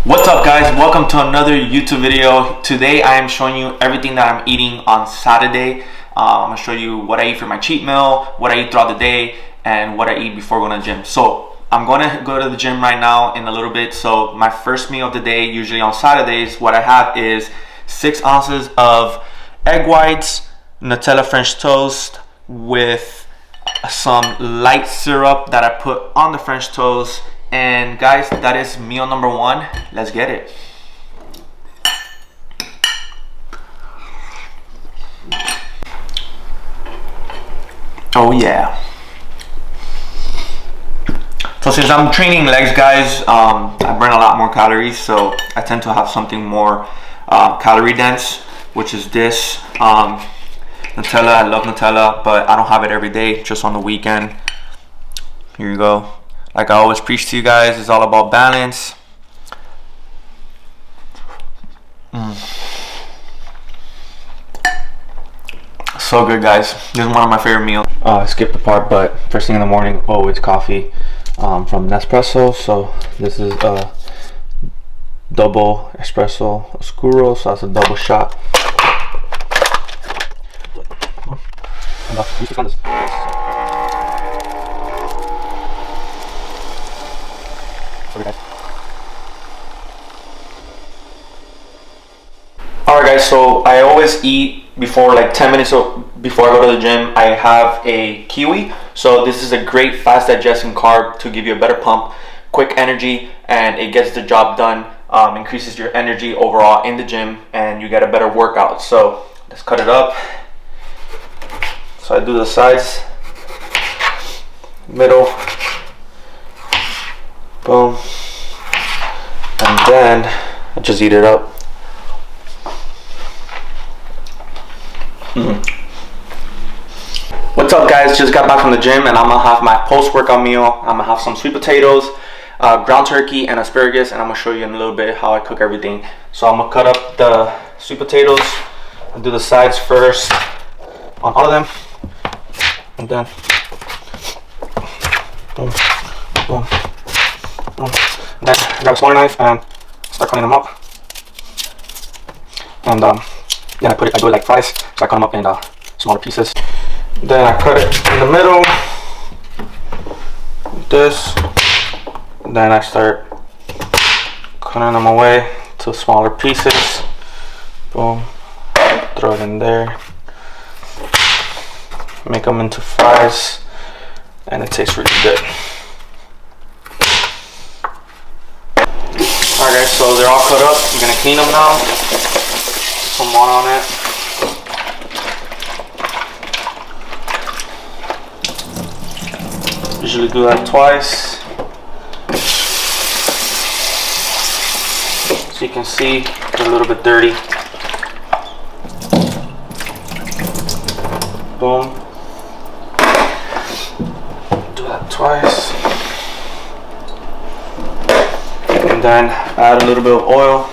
What's up guys, welcome to another YouTube video. Today I am showing you everything that I'm eating on Saturday. I'm going to show you what I eat for my cheat meal, what I eat throughout the day, and what I eat before going to the gym. So I'm going to go to the gym right now in a little bit. So my first meal of the day, usually on Saturdays, what I have is 6 ounces of egg whites, Nutella French toast with some light syrup that I put on the French toast. And guys, that is meal number 1. Let's get it. Oh yeah. So since I'm training legs, guys, I burn a lot more calories, so I tend to have something more calorie dense, which is this Nutella. I love Nutella, but I don't have it every day, just on the weekend. Here you go. Like I always preach to you guys, it's all about balance. So good, guys. This is one of my favorite meals. I skipped the part, but first thing in the morning, always coffee from Nespresso. So this is a double espresso oscuro, so that's a double shot. Alright guys, so I always eat before like 10 minutes before I go to the gym. I have a kiwi. So this is a great fast digesting carb to give you a better pump, quick energy, and it gets the job done. Increases your energy overall in the gym, and you get a better workout. So let's cut it up. So I do the sides, middle, boom, and then I just eat it up. What's up guys, just got back from the gym and I'm gonna have my post-workout meal. I'm gonna have some sweet potatoes, ground turkey, and asparagus, and I'm gonna show you in a little bit how I cook everything. So I'm gonna cut up the sweet potatoes. I'll do the sides first on all of them, and then boom, boom, boom. Then grab a smaller knife and start cutting them up. And then I do it like fries, so I cut them up in smaller pieces. Then I cut it in the middle, like this. Then I start cutting them away to smaller pieces. Boom, throw it in there. Make them into fries, and it tastes really good. Alright guys, so they're all cut up. I'm gonna clean them now. Put some water on it. Usually do that twice. So you can see they're a little bit dirty. Boom. Do that twice. And then add a little bit of oil.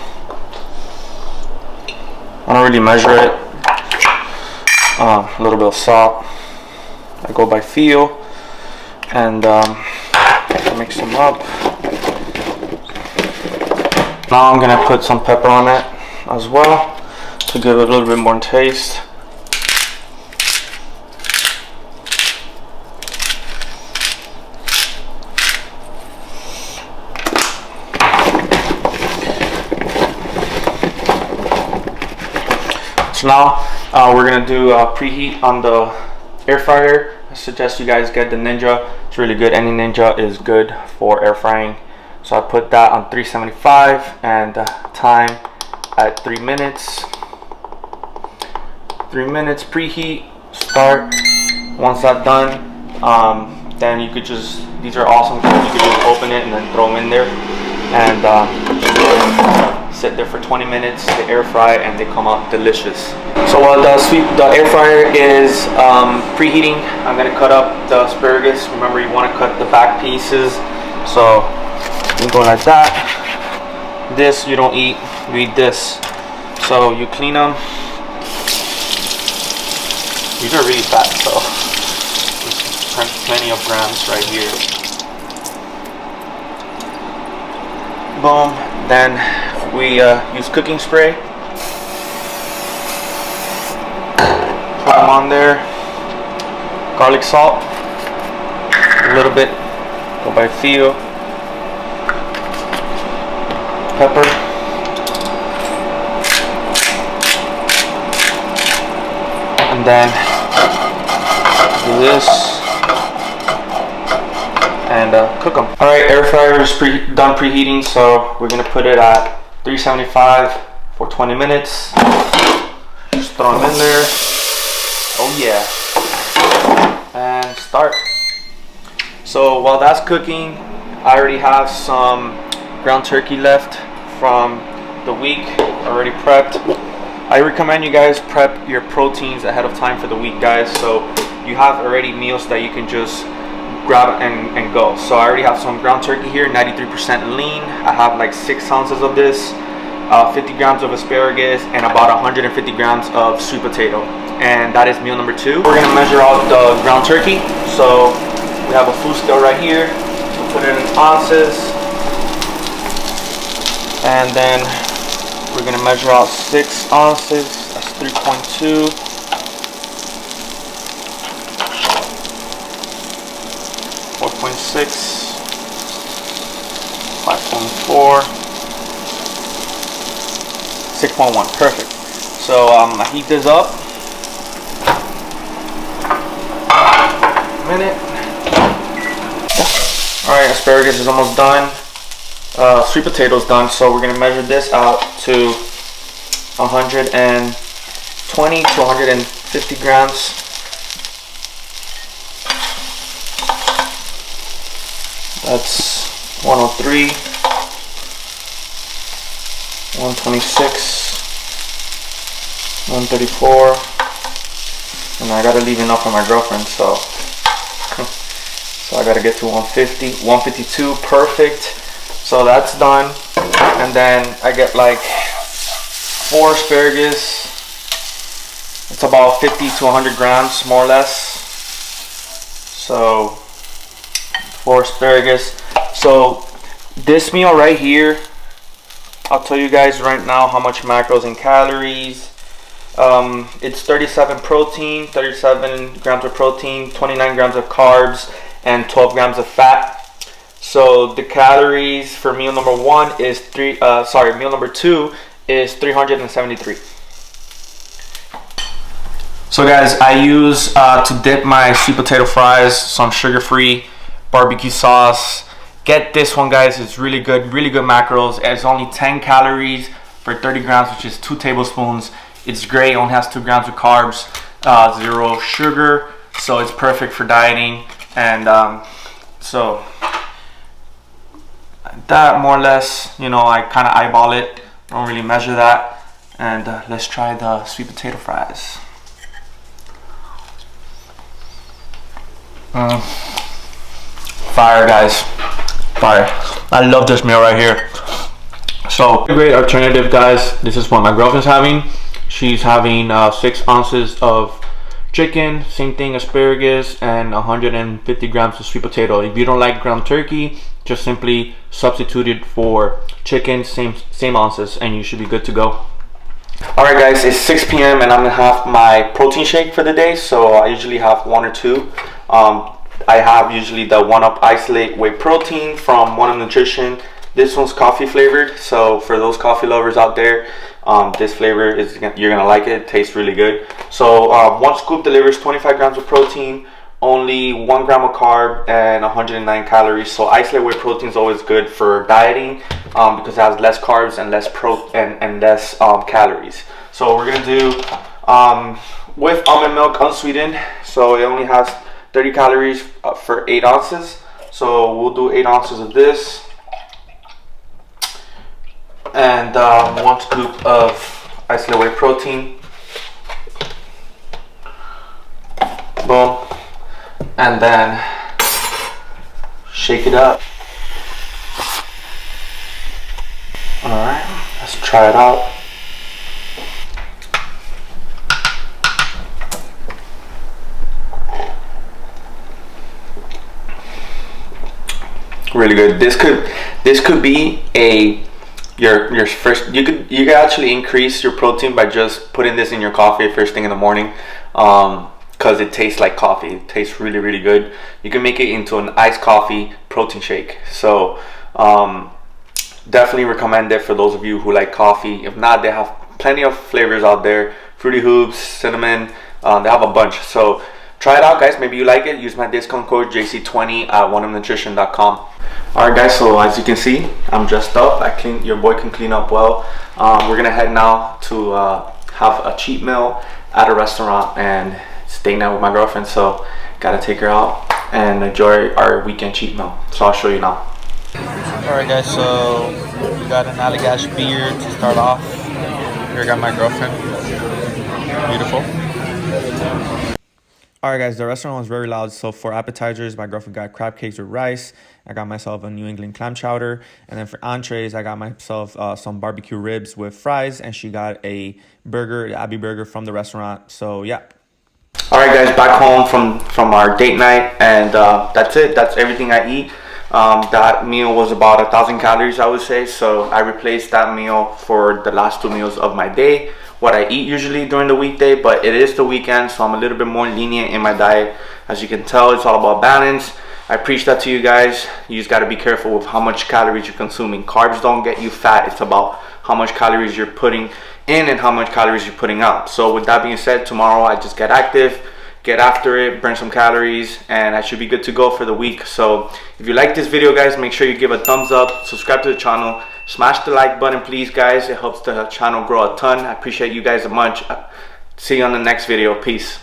I don't really measure it. A little bit of salt. I go by feel. And mix them up. Now I'm gonna put some pepper on it as well to give it a little bit more taste. So now we're gonna do preheat on the air fryer. I suggest you guys get the Ninja. It's really good. Any Ninja is good for air frying. So I put that on 375 and time at 3 minutes. 3 minutes preheat. Start. Once that's done, then you could just, these are awesome. You could just open it and then throw them in there and sit there for 20 minutes. They air fry and they come out delicious. So while the air fryer is preheating, I'm gonna cut up the asparagus. Remember, you want to cut the back pieces. So you go like that. This you don't eat, you eat this. So you clean them. These are really fat, so there's plenty of grams right here. Boom. Then we use cooking spray. Put them on there. Garlic salt. A little bit. Go by feel. Pepper. And then do this and cook them. All right, air fryer is done preheating, so we're gonna put it at 375 for 20 minutes. Just throw them in there. Oh yeah. And start. So while that's cooking, I already have some ground turkey left from the week already prepped. I recommend you guys prep your proteins ahead of time for the week, guys, so you have already meals that you can just grab and go. So I already have some ground turkey here, 93% lean. I have like 6 ounces of this, 50 grams of asparagus, and about 150 grams of sweet potato. And that is meal number 2. We're gonna measure out the ground turkey. So we have a food scale right here. We'll put it in ounces. And then we're gonna measure out 6 ounces. That's 3.2. 4.6, 5.4, 6.1. Perfect. So I heat this up. A minute. All right, asparagus is almost done. Sweet potatoes done. So we're gonna measure this out to 120 to 150 grams. That's 103, 126, 134, and I gotta leave enough for my girlfriend, so I gotta get to 150, 152, perfect. So that's done, and then I get like 4 asparagus. It's about 50 to 100 grams, more or less. So 4 asparagus. So this meal right here, I'll tell you guys right now how much macros and calories. It's 37 protein, 37 grams of protein, 29 grams of carbs, and 12 grams of fat. So the calories for meal number 1 is meal number 2 is 373. So guys, I use to dip my sweet potato fries some sugar-free barbecue sauce. Get this one, guys. It's really good macros. It's only 10 calories for 30 grams, which is 2 tablespoons. It's great. It only has 2 grams of carbs, 0 sugar, so it's perfect for dieting. And so that more or less, you know, I kind of eyeball it, don't really measure that. And let's try the sweet potato fries. Fire, guys, fire. I love this meal right here. So great alternative, guys. This is what my girlfriend's having. She's having 6 ounces of chicken, same thing, asparagus, and 150 grams of sweet potato. If you don't like ground turkey, just simply substitute it for chicken, same ounces, and you should be good to go. All right, guys, it's 6 p.m. and I'm gonna have my protein shake for the day. So I usually have 1 or 2. I have usually the 1UP Isolate Whey Protein from 1UP Nutrition. This one's coffee flavored, so for those coffee lovers out there, this flavor you're gonna like it. It tastes really good. So 1 scoop delivers 25 grams of protein, only 1 gram of carb, and 109 calories. So Isolate Whey Protein is always good for dieting because it has less carbs and less less calories. So we're gonna do with almond milk, unsweetened. So it only has 30 calories for 8 ounces. So we'll do 8 ounces of this. And 1 scoop of Isolate Whey Protein. Boom. And then shake it up. Alright, let's try it out. Really good. This could be a your first, you could actually increase your protein by just putting this in your coffee first thing in the morning, because it tastes like coffee. It tastes really, really good. You can make it into an iced coffee protein shake. So definitely recommend it for those of you who like coffee. If not, they have plenty of flavors out there: Fruity Hoops, cinnamon. They have a bunch. So try it out, guys. Maybe you like it. Use my discount code JC20 at oneupnutrition.com. Alright guys, so as you can see, I'm dressed up. Your boy can clean up well. We're gonna head now to have a cheat meal at a restaurant and staying out with my girlfriend, so gotta take her out and enjoy our weekend cheat meal. So I'll show you now. Alright guys, so we got an Allagash beer to start off. Here I got my girlfriend. Beautiful. Alright guys, the restaurant was very loud, so for appetizers, my girlfriend got crab cakes with rice. I got myself a New England clam chowder. And then for entrees, I got myself some barbecue ribs with fries, and she got a burger, the Abbey Burger from the restaurant. So yeah. Alright guys, back home from our date night, and that's it. That's everything I eat. That meal was about 1,000 calories, I would say. So I replaced that meal for the last 2 meals of my day, what I eat usually during the weekday, but it is the weekend, so I'm a little bit more lenient in my diet. As you can tell, it's all about balance. I preach that to you guys. You just got to be careful with how much calories you're consuming. Carbs don't get you fat. It's about how much calories you're putting in and how much calories you're putting out. So with that being said, tomorrow I just get active, get after it, burn some calories, and I should be good to go for the week. So if you like this video, guys, make sure you give a thumbs up, subscribe to the channel, smash the like button, please, guys. It helps the channel grow a ton. I appreciate you guys so much. See you on the next video. Peace.